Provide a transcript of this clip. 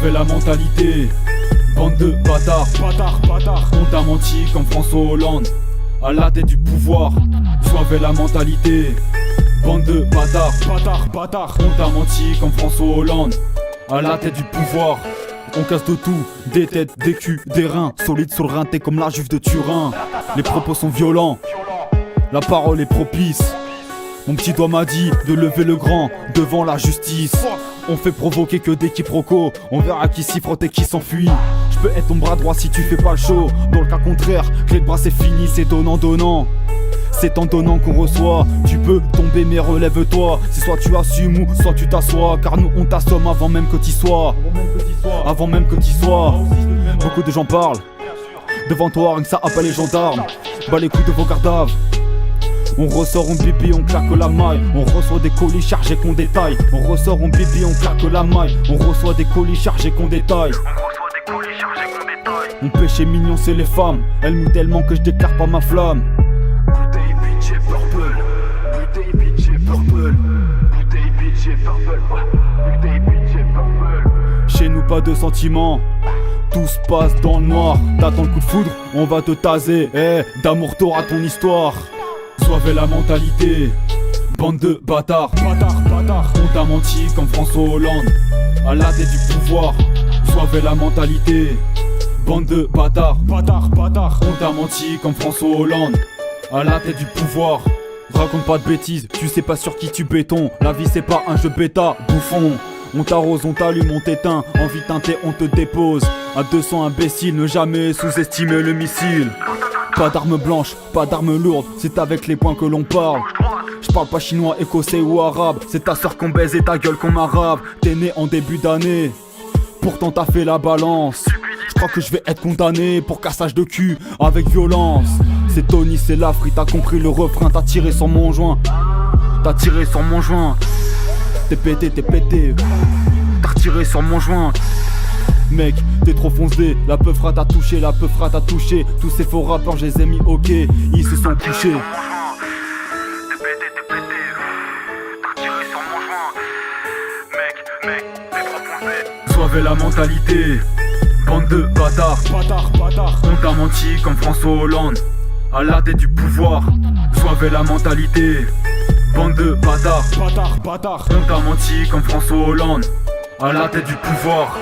Soivez la mentalité, bande de bâtards, on t'a menti comme François Hollande, à la tête du pouvoir. Soivez la mentalité, bande de bâtards, on t'a menti comme François Hollande, à la tête du pouvoir. On casse de tout, des têtes, des culs, des reins, solides sur le rein, t'es comme la juive de Turin. Les propos sont violents, la parole est propice. Mon petit doigt m'a dit de lever le grand devant la justice. On fait provoquer que des quiproquos, on verra qui s'y frotte et qui s'enfuit. Je peux être ton bras droit si tu fais pas le show. Dans le cas contraire, clé de bras c'est fini, c'est donnant. C'est en donnant qu'on reçoit. Tu peux tomber mais relève-toi. C'est soit tu assumes ou soit tu t'assois. Car nous on t'assomme avant même que t'y sois. Avant même que t'y sois. Beaucoup de gens parlent devant toi, rien que ça appelle les gendarmes. Bas les couilles de vos cadavres. On ressort, on bibi, on claque la maille. On reçoit des colis chargés qu'on détaille. On ressort, on bibi, on claque la maille. On reçoit des colis chargés qu'on détaille. Mon péché mignon c'est les femmes. Elles mouillent tellement que je déclare pas ma flamme. Bouteille bitch et purple. Bouteille bitch et purple. Bouteille bitch et purple. Bouteille bitch et purple. Chez nous pas de sentiments, tout se passe dans le noir. T'attends le coup de foudre, on va te taser. D'amour t'auras ton histoire. Soivez la mentalité, bande de bâtards, on t'a menti comme François Hollande, à la tête du pouvoir. Soivez la mentalité, bande de bâtards, on t'a menti comme François Hollande, à la tête du pouvoir. Raconte pas de bêtises, tu sais pas sur qui tu béton. La vie c'est pas un jeu bêta, bouffon. On t'arrose, on t'allume, on t'éteint. Envie teintée, on te dépose. À 200 imbéciles, ne jamais sous-estimer le missile. Pas d'armes blanches, pas d'armes lourdes, c'est avec les poings que l'on parle. Je parle pas chinois, écossais ou arabe. C'est ta soeur qu'on baise et ta gueule qu'on m'arabe. T'es né en début d'année, pourtant t'as fait la balance. Je crois que je vais être condamné pour cassage de cul avec violence. C'est Tony, c'est l'Afrique, t'as compris le refrain. T'as tiré sur mon joint, t'as tiré sur mon joint. T'es pété, t'as retiré sur mon joint. Mec, t'es trop foncé, la peufra t'a touché, la peufra t'a touché. Tous ces faux rappeurs, je les ai mis ok, ils se sont couchés. T'es pété, t'as retiré sur mon joint. Mec, t'es trop foncé. Soivez la mentalité, bande de bâtards, on t'a menti comme François Hollande, à la tête du pouvoir. Soivez la mentalité, bande de bâtards, on t'a menti comme François Hollande, à la tête du pouvoir.